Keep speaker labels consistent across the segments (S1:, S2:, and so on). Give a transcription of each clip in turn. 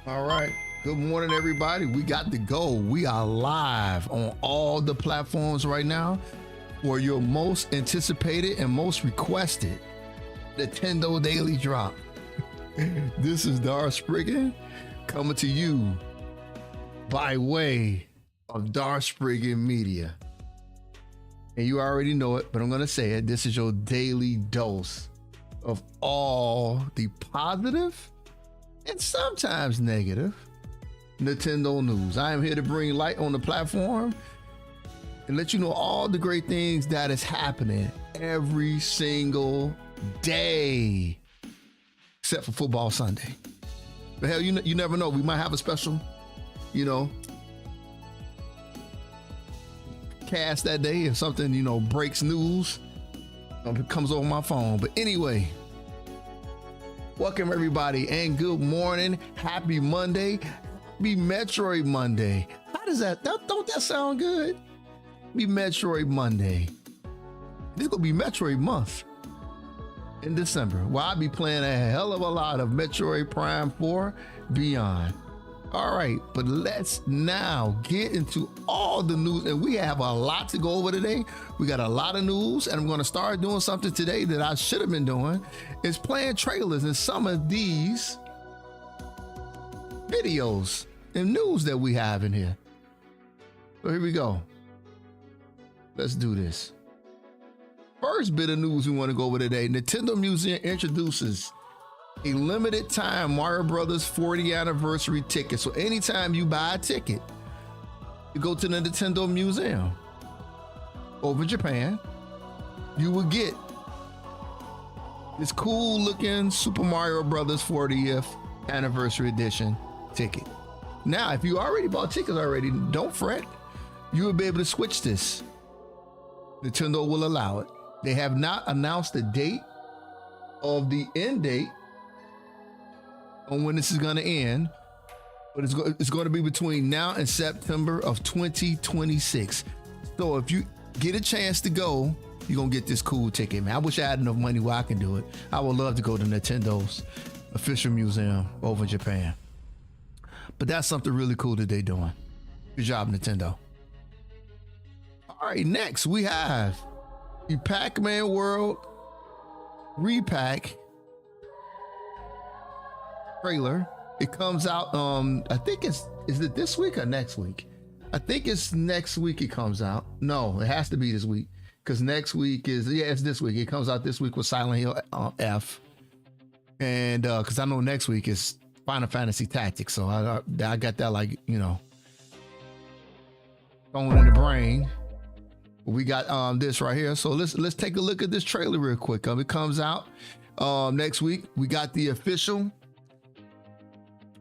S1: All right. Good morning, everybody. We got to go. We are live on all the platforms right now for your most anticipated and most requested Nintendo Daily Drop. This is Darth Spriggan coming to you by way of Darth Spriggan Media. And you already know it, but I'm going to say it. This is your daily dose of all the positive and sometimes negative Nintendo news. I am here to bring light on the platform and let you know all the great things that is happening every single day, except for football Sunday. But hell, you never know. We might have a special, cast that day if something, breaks news. It comes over my phone. But anyway, welcome everybody and good morning. Happy Monday. Happy Metroid Monday. How does don't that sound good? Be Metroid Monday. This is gonna be Metroid month in December. Well, I'll be playing a hell of a lot of Metroid Prime 4 Beyond. All right, but let's now get into all the news, and we have a lot to go over today. We got a lot of news, and I'm going to start doing something today that I should have been doing, is playing trailers in some of these videos and news that we have in here. So here we go. Let's do this. First bit of news we want to go over today. Nintendo Museum introduces a limited time Mario Brothers 40th anniversary ticket. So anytime you buy a ticket, you go to the Nintendo Museum over in Japan, you will get this cool looking Super Mario Brothers 40th anniversary edition ticket. Now, if you already bought tickets already, don't fret. You will be able to switch this. Nintendo will allow it. They have not announced the date of the end date on when this is going to end, but it's going to be between now and September of 2026. So if you get a chance to go, you're going to get this cool ticket, man. I wish I had enough money where I can do it. I would love to go to Nintendo's official museum over in Japan. But that's something really cool that they're doing. Good job, Nintendo. All right, next we have the Pac-Man World Repack trailer. It comes out I think is it this week or next week? I think it's next week it comes out. No, it has to be this week, because next week it's this week. It comes out this week with Silent Hill F, and because I know next week is Final Fantasy Tactics, so I got that going in the brain. We got this right here, so let's take a look at this trailer real quick. It comes out next week. We got the official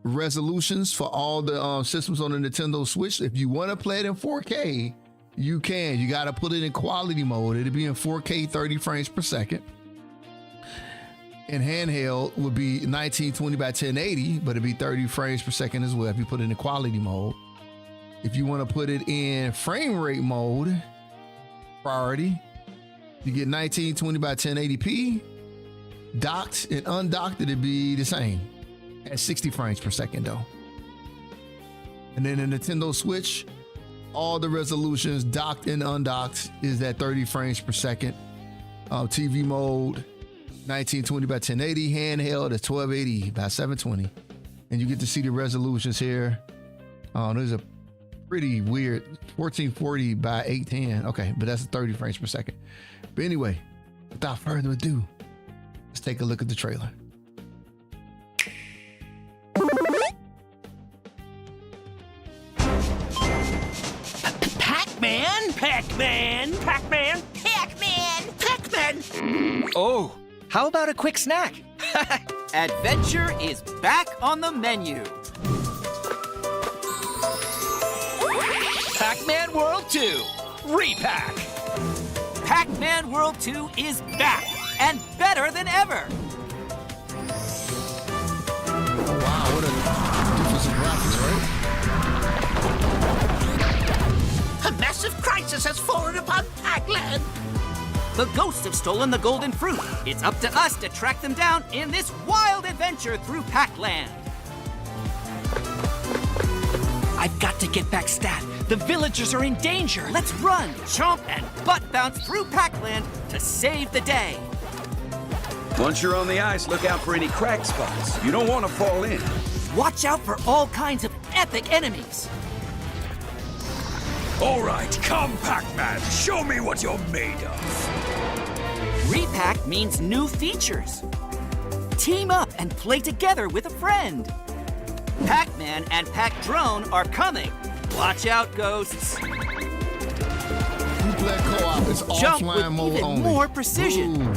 S1: resolutions for all the systems on the Nintendo Switch. If you want to play it in 4K, you can. You got to put it in quality mode. It'll be in 4K 30 frames per second. And handheld would be 1920 by 1080, but it'd be 30 frames per second as well if you put it in quality mode. If you want to put it in frame rate mode, priority, you get 1920 by 1080p. Docked and undocked, it'd be the same at 60 frames per second though. And then the Nintendo Switch, all the resolutions docked and undocked is at 30 frames per second. TV mode 1920 by 1080, handheld at 1280 by 720, and you get to see the resolutions here. There's a pretty weird 1440 by 810. Okay, but that's 30 frames per second. But anyway, without further ado, let's take a look at the trailer.
S2: Pac-Man! Pac-Man! Pac-Man! Pac-Man! Pac-Man!
S3: Oh, how about a quick snack?
S4: Adventure is back on the menu.
S3: Pac-Man World 2 Repack.
S4: Pac-Man World 2 is back and better than ever.
S1: Oh wow, what a difference in graphics, right?
S2: A massive crisis has fallen upon Pac-Land!
S4: The ghosts have stolen the golden fruit. It's up to us to track them down in this wild adventure through Pac-Land. I've got to get back Stat. The villagers are in danger. Let's run, chomp, and butt bounce through Pac-Land to save the day.
S5: Once you're on the ice, look out for any crack spots. You don't want to fall in.
S4: Watch out for all kinds of epic enemies.
S3: All right, come, Pac-Man. Show me what you're made of.
S4: Repack means new features. Team up and play together with a friend. Pac-Man and Pac-Drone are coming. Watch out, ghosts.
S1: You play co-op, it's
S4: Jump with
S1: offline mode
S4: even
S1: only.
S4: more precision.
S1: Ooh.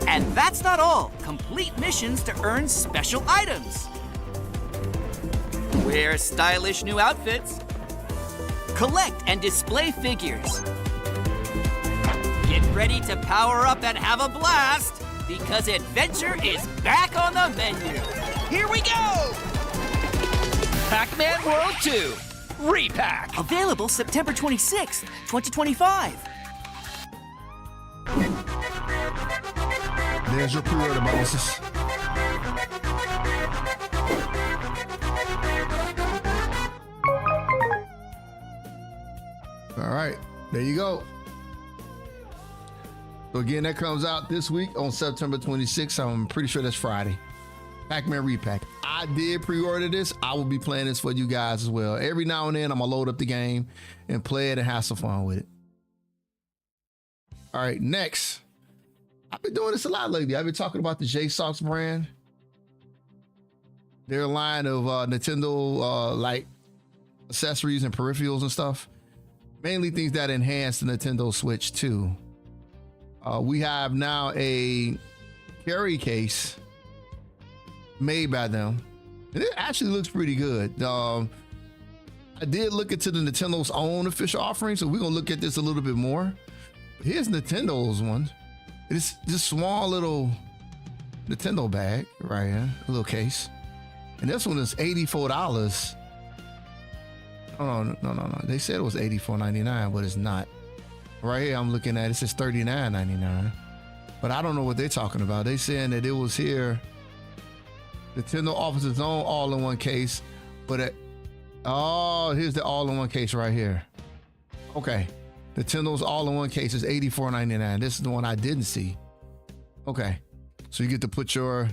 S4: And that's not all. Complete missions to earn special items. Wear stylish new outfits. Collect and display figures. Get ready to power up and have a blast, because adventure is back on the menu.
S2: Here we go!
S3: Pac-Man World 2, Repack.
S4: Available September 26th, 2025.
S1: There's your pre-order bonuses. All right, there you go. So again, that comes out this week on September 26th. I'm pretty sure that's Friday. Pac-Man Repack. I did pre-order this. I will be playing this for you guys as well. Every now and then, I'm gonna load up the game and play it and have some fun with it. All right, next. I've been doing this a lot lately. I've been talking about the J-Sox brand. Their line of Nintendo like accessories and peripherals and stuff. Mainly things that enhance the Nintendo Switch 2. We have now a carry case made by them. And it actually looks pretty good. I did look into the Nintendo's own official offering, so we're gonna look at this a little bit more. Here's Nintendo's one. It's this small little Nintendo bag right here, a little case. And this one is $84. Oh, no. They said it was $84.99, but it's not. Right here, I'm looking at it says $39.99. But I don't know what they're talking about. They saying that it was here. Nintendo offers its own all-in-one case, but here's the all-in-one case right here. Okay. Nintendo's all-in-one case is $84.99. This is the one I didn't see. Okay. So you get to put your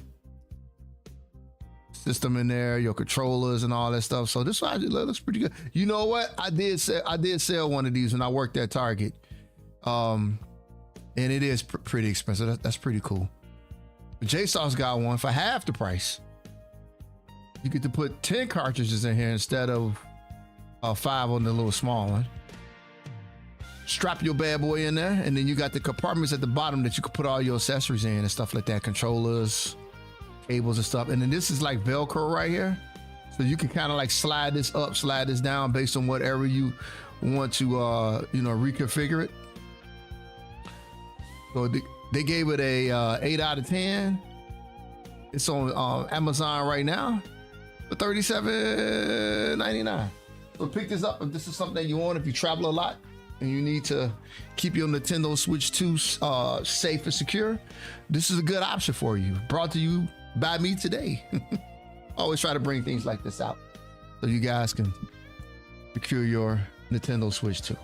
S1: system in there, your controllers and all that stuff. So this one looks pretty good. You know what? I did sell one of these when I worked at Target. And it is pretty expensive. That's pretty cool. But JSOS got one for half the price. You get to put 10 cartridges in here instead of 5 on the little small one. Strap your bad boy in there, and then you got the compartments at the bottom that you can put all your accessories in and stuff like that, controllers, cables and stuff. And then this is like Velcro right here. So you can kind of like slide this up, slide this down based on whatever you want to, reconfigure it. So they gave it a 8 out of 10. It's on Amazon right now for $37.99. So pick this up if this is something that you want, if you travel a lot and you need to keep your Nintendo Switch 2 safe and secure. This is a good option for you. Brought to you by me today. Always try to bring things like this out so you guys can secure your Nintendo Switch 2.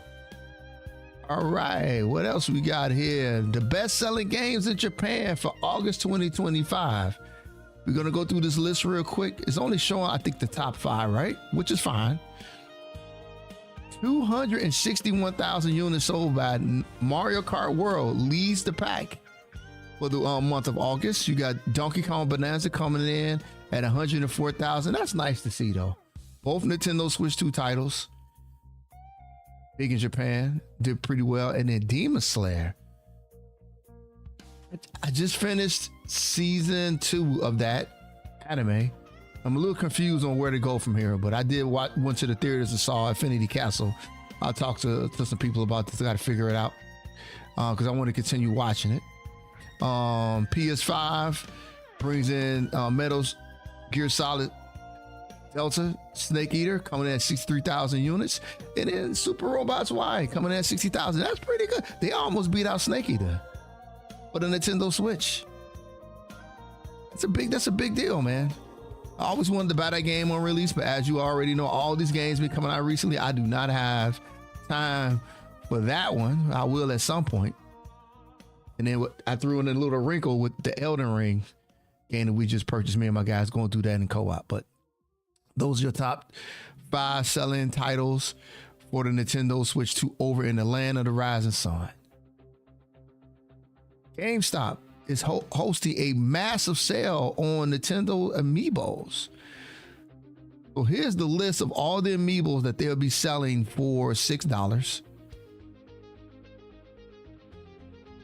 S1: All right, what else we got here? The best-selling games in Japan for August 2025. We're gonna go through this list real quick. It's only showing, I think, the top 5, right? Which is fine. 261,000 units sold by Mario Kart World leads the pack for the month of August. You got Donkey Kong Bonanza coming in at 104,000. That's nice to see, though. Both Nintendo Switch 2 titles, big in Japan, did pretty well. And then Demon Slayer. I just finished season 2 of that anime. I'm a little confused on where to go from here, but I did went to the theaters and saw Infinity Castle. I'll talk to some people about this. I got to figure it out because I want to continue watching it. PS5 brings in Metal Gear Solid Delta Snake Eater coming in at 63,000 units, and then Super Robots Y coming in at 60,000. That's pretty good. They almost beat out Snake Eater for the Nintendo Switch. That's a big deal, man. I always wanted to buy that game on release, but as you already know, all these games been coming out recently. I do not have time for that one. I will at some point. And then I threw in a little wrinkle with the Elden Ring game that we just purchased. Me and my guys going through that in co-op. But those are your top 5 selling titles for the Nintendo Switch 2 over in the land of the rising sun. GameStop is hosting a massive sale on Nintendo Amiibos. So here's the list of all the Amiibos that they'll be selling for $6.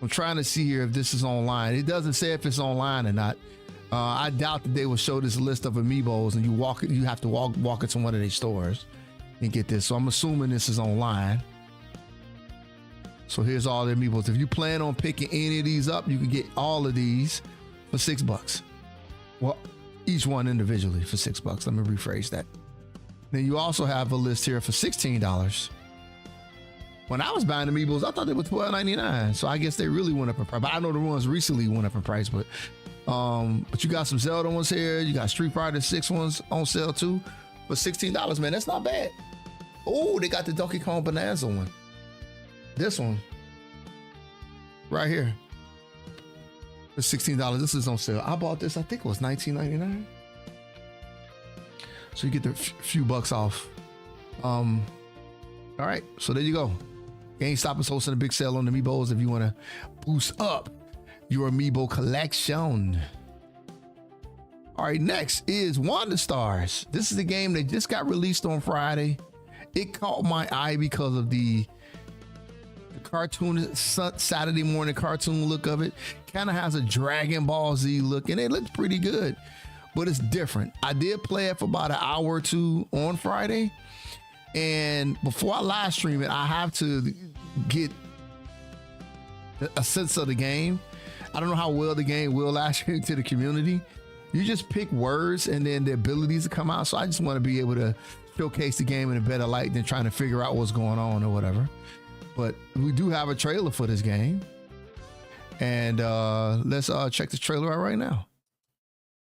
S1: I'm trying to see here if this is online. It doesn't say if it's online or not. I doubt that they will show this list of Amiibos and you have to walk into one of their stores and get this. So I'm assuming this is online. So here's all the Amiibos. If you plan on picking any of these up, you can get all of these for $6. Well, each one individually for $6. Let me rephrase that. Then you also have a list here for $16. When I was buying Amiibos, I thought they were $12.99. So I guess they really went up in price. But I know the ones recently went up in price. But you got some Zelda ones here. You got Street Fighter 6 ones on sale too for $16. Man, that's not bad. Oh, they got the Donkey Kong Bonanza one. This one right here for $16. This is on sale. I bought this, I think it was $19.99. So you get the few bucks off. All right, so there you go. GameStop is hosting a big sale on the Amiibos if you want to boost up your Amiibo collection. All right, next is Wonder Stars. This is the game that just got released on Friday. It caught my eye because of the cartoon, Saturday morning cartoon look of it. Kind of has a Dragon Ball Z look, and it looks pretty good, but it's different. I did play it for about an hour or two on Friday, and before I live stream it, I have to get a sense of the game. I don't know how well the game will last into the community. You just pick words and then the abilities to come out. So I just want to be able to showcase the game in a better light than trying to figure out what's going on or whatever. But we do have a trailer for this game. And let's check the trailer out right now.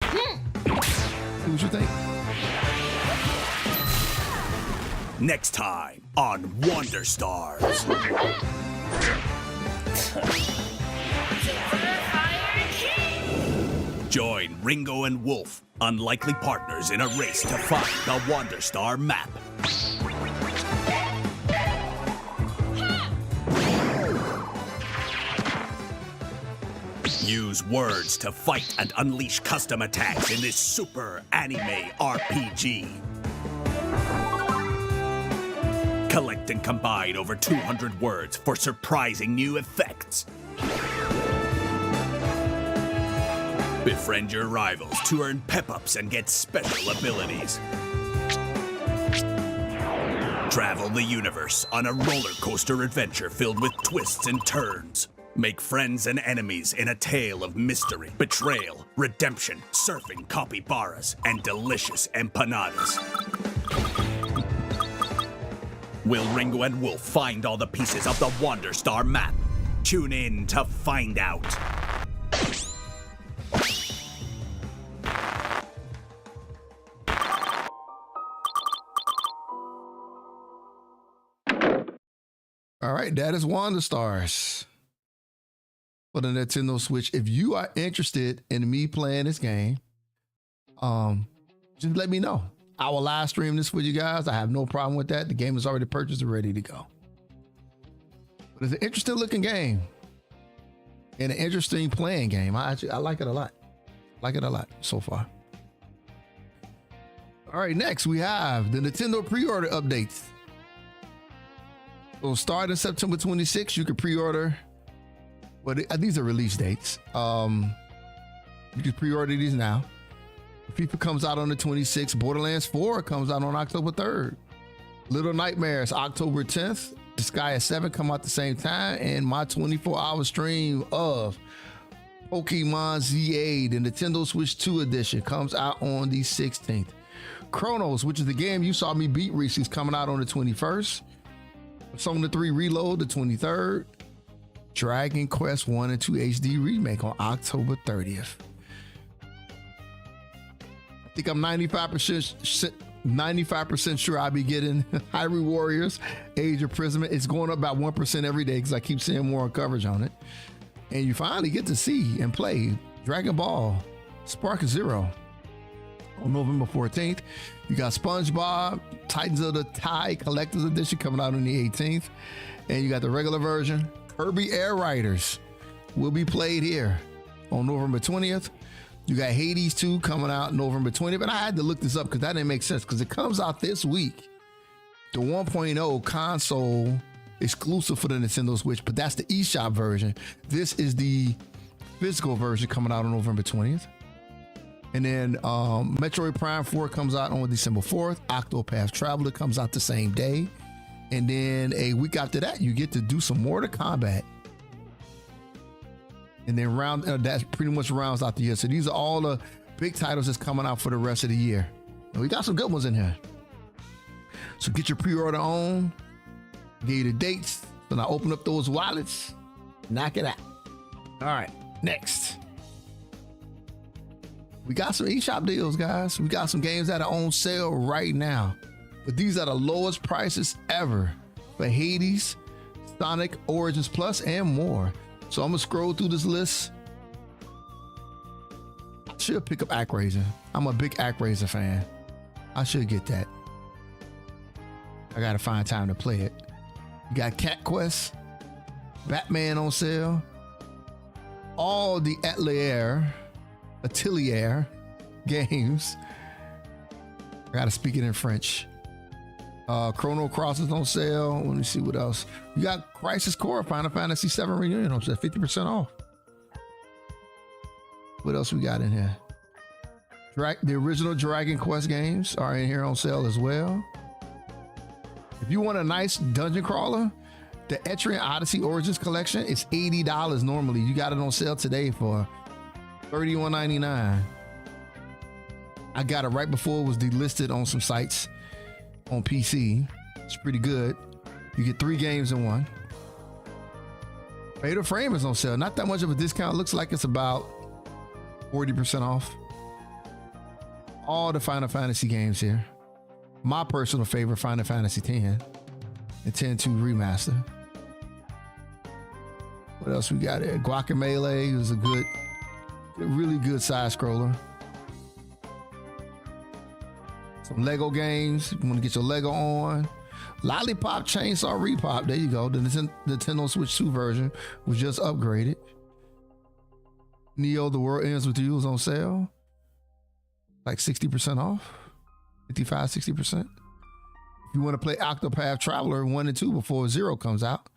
S1: See what you think.
S3: Next time on Wonder Stars. Join Ringo and Wolf, unlikely partners in a race to find the Wonder Star map. Use words to fight and unleash custom attacks in this super anime RPG. Collect and combine over 200 words for surprising new effects. Befriend your rivals to earn pep-ups and get special abilities. Travel the universe on a roller coaster adventure filled with twists and turns. Make friends and enemies in a tale of mystery, betrayal, redemption, surfing capybaras, and delicious empanadas. Will Ringo and Wolf find all the pieces of the Wonder Star map? Tune in to find out.
S1: All right, that is Wonder Stars for the Nintendo Switch. If you are interested in me playing this game, just let me know. I will live stream this for you guys. I have no problem with that. The game is already purchased and ready to go. But it's an interesting looking game and an interesting playing game. I like it a lot. Like it a lot so far. All right, next we have the Nintendo pre-order updates. So starting September 26th, you can pre-order. Well, these are release dates. You can pre-order these now. FIFA comes out on the 26th. Borderlands 4 comes out on October 3rd. Little Nightmares, October 10th. Disgaea 7 come out the same time. And my 24-hour stream of Pokémon ZA, the Nintendo Switch 2 edition, comes out on the 16th. Chronos, which is the game you saw me beat recently, is coming out on the 21st. Persona 3 Reload, the 23rd. Dragon Quest 1 and 2 HD Remake on October 30th. think I'm 95% sure I'll be getting Hyrule Warriors Age of Imprisonment. It's going up about 1% every day because I keep seeing more coverage on it. And you finally get to see and play Dragon Ball Spark Zero on November 14th. You got SpongeBob Titans of the Tide Collector's Edition coming out on the 18th. And you got the regular version. Kirby Air Riders will be played here on November 20th. You got Hades 2 coming out November 20th. But I had to look this up because that didn't make sense because it comes out this week. The 1.0 console exclusive for the Nintendo Switch, but that's the eShop version. This is the physical version coming out on November 20th. And then Metroid Prime 4 comes out on December 4th. Octopath Traveler comes out the same day. And then a week after that, you get to do some Mortal Kombat. And then that pretty much rounds out the year. So these are all the big titles that's coming out for the rest of the year. And we got some good ones in here. So get your pre-order on. Give you the dates. Then I open up those wallets. Knock it out. All right, next. We got some eShop deals, guys. We got some games that are on sale right now. But these are the lowest prices ever for Hades, Sonic Origins Plus, and more. So I'm gonna scroll through this list. I should pick up ActRaiser. I'm a big ActRaiser fan. I should get that. I gotta find time to play it. You got Cat Quest, Batman on sale, all the Atelier games. I gotta speak it in French. Chrono Cross is on sale. Let me see what else. You got Crisis Core, Final Fantasy VII Reunion on sale, 50% off. What else we got in here? The original Dragon Quest games are in here on sale as well. If you want a nice dungeon crawler, the Etrian Odyssey Origins Collection is $80 normally. You got it on sale today for $31.99. I got it right before it was delisted on some sites on PC. It's pretty good. You get 3 games in one. Fatal Frame is on sale. Not that much of a discount. Looks like it's about 40% off. All the Final Fantasy games here. My personal favorite, Final Fantasy X and 10-2 Remaster. What else we got here? Guacamelee is a really good side scroller. Some Lego games. You want to get your Lego on. Lollipop Chainsaw Repop. There you go. The Nintendo Switch 2 version was just upgraded. Neo: The World Ends With You is on sale. Like 60% off. 55, 60%. If you want to play Octopath Traveler 1 and 2 before 0 comes out,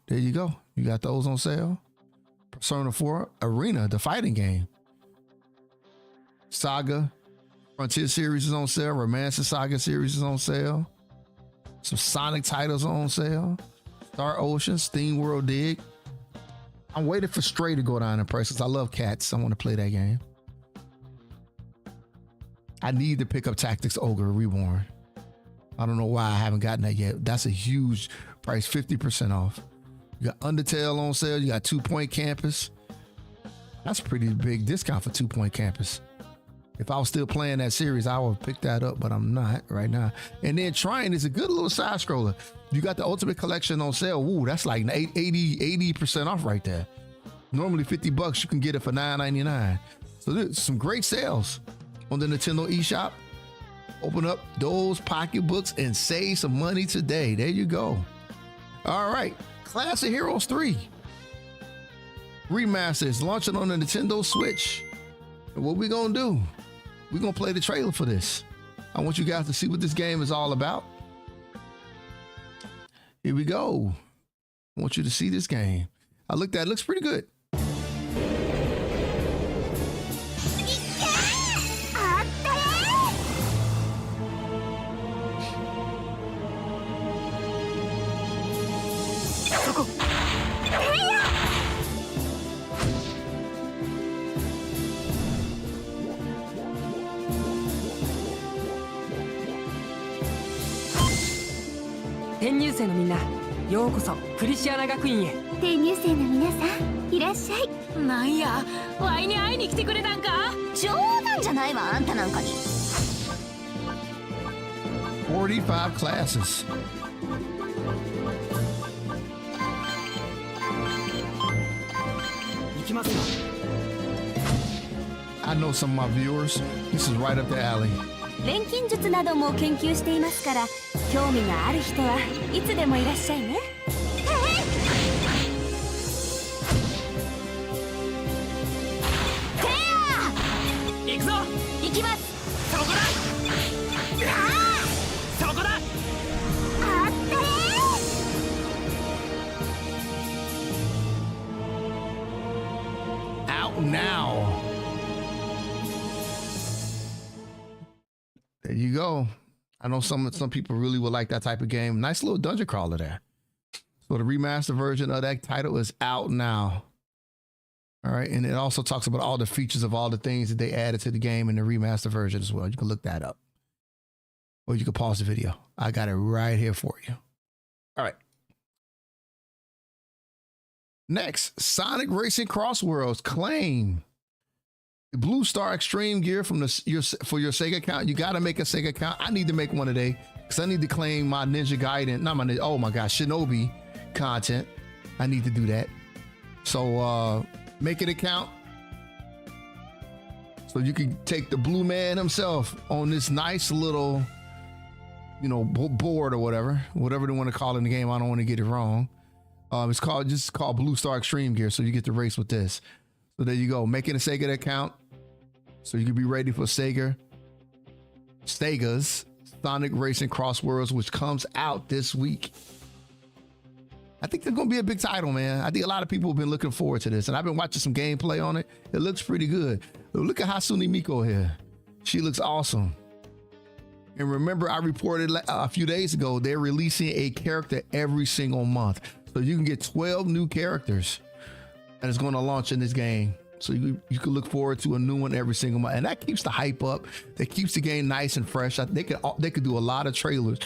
S1: there you go. You got those on sale. Persona 4 Arena, the fighting game. Saga Frontier series is on sale. Romancer Saga series is on sale. Some Sonic titles are on sale. Star Ocean, Steam World Dig. I'm waiting for Stray to go down in price because I love cats. I want to play that game. I need to pick up Tactics Ogre Reborn. I don't know why I haven't gotten that yet. That's a huge price, 50% off. You got Undertale on sale. You got 2 Point Campus. That's a pretty big discount for 2 Point Campus. If I was still playing that series, I would pick that up, but I'm not right now. And then Trine is a good little side scroller. You got the Ultimate Collection on sale. Ooh, that's like 80% off right there. Normally $50, you can get it for $9.99. So there's some great sales on the Nintendo eShop. Open up those pocketbooks and save some money today. There you go. All right, Classic Heroes 3 Remaster is launching on the Nintendo Switch. And what we gonna do? We're gonna play the trailer for this. I want you guys to see what this game is all about. Here we go. I want you to see this game. I looked at it, looks pretty good.
S6: 転入生のみんな、ようこそクリシアナ学院へ。
S7: 転入生の皆さん、いらっしゃい。
S6: なんや、ワイに会いに来てくれたんか。
S7: 冗談じゃないわ、あんたなんかに。
S1: 45 classes. I know some of my viewers. This is right up the alley.
S7: 錬金術なども研究していますから、興味がある人はいつでもいらっしゃいね。
S2: 行くぞ。
S7: 行きます。
S2: そこだ。そこだ。
S7: あって
S1: ー Out now. There you go. I know some people really would like that type of game. Nice little dungeon crawler there. So the remastered version of that title is out now. All right, and it also talks about all the features of all the things that they added to the game in the remastered version as well. You can look that up. Or you can pause the video. I got it right here for you. All right. Next, Sonic Racing Cross Worlds claim the Blue Star Extreme gear from for your Sega account. You got to make a Sega account. I need to make one today because I need to claim my Ninja Gaiden, not my, oh my gosh, Shinobi content. I need to do that. So make an account so you can take the Blue Man himself on this nice little, you know, board or whatever they want to call it in the game. I don't want to get it wrong. It's called Blue Star Extreme gear. So you get to race with this. So there you go. Making a Sega account so you can be ready for Sega's Sonic Racing Cross Worlds, which comes out this week. I think it's going to be a big title, man. I think a lot of people have been looking forward to this, and I've been watching some gameplay on it. It looks pretty good. Look at Hatsune Miku here. She looks awesome. And remember, I reported a few days ago, they're releasing a character every single month. So you can get 12 new characters and it's going to launch in this game. So you can look forward to a new one every single month. And that keeps the hype up. That keeps the game nice and fresh. They could do a lot of trailers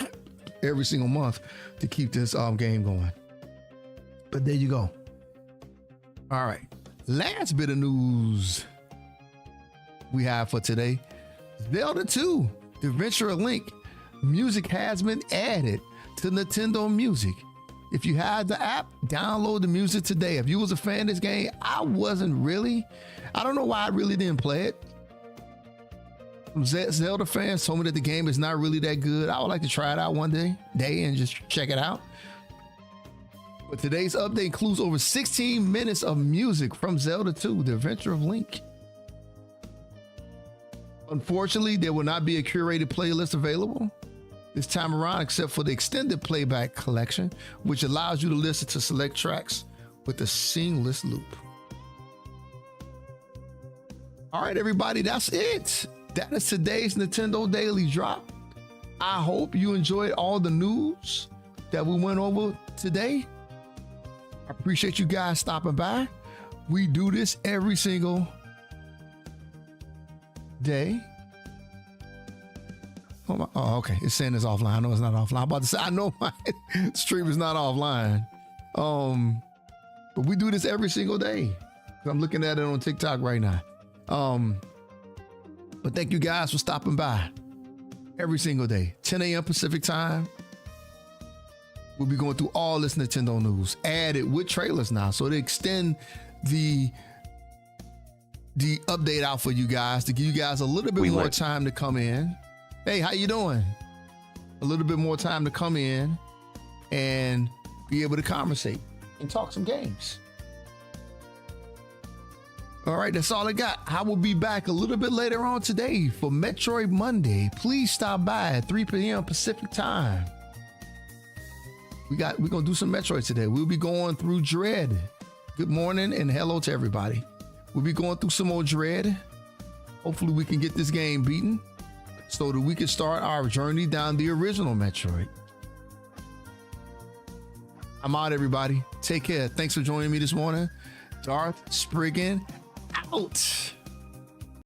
S1: every single month to keep this game going. But there you go. All right. Last bit of news we have for today. Zelda 2, The Adventure of Link. Music has been added to Nintendo Music. If you have the app, download the music today. If you was a fan of this game, I wasn't really. I don't know why I really didn't play it. Some Zelda fans told me that the game is not really that good. I would like to try it out one day and just check it out. But today's update includes over 16 minutes of music from Zelda 2, The Adventure of Link. Unfortunately, there will not be a curated playlist available this time around, except for the extended playback collection, which allows you to listen to select tracks with a seamless loop. All right, everybody, that's it. That is today's Nintendo Daily Drop. I hope you enjoyed all the news that we went over today. I appreciate you guys stopping by. We do this every single day. Oh, okay. It's saying it's offline. No, it's not offline. I'm about to say, I know my stream is not offline. But we do this every single day. I'm looking at it on TikTok right now. But thank you guys for stopping by every single day. 10 a.m. Pacific time. We'll be going through all this Nintendo news, added with trailers now. So to extend the update out for you guys, to give you guys a little bit more time to come in. Hey, how you doing? A little bit more time to come in and be able to conversate and talk some games. All right, that's all I got. I will be back a little bit later on today for Metroid Monday. Please stop by at 3 p.m. Pacific time. We're gonna do some Metroid today. We'll be going through Dread. Good morning and hello to everybody. We'll be going through some more Dread. Hopefully we can get this game beaten so that we can start our journey down the original Metroid. I'm out, everybody. Take care. Thanks for joining me this morning. Darth, Spriggan, out.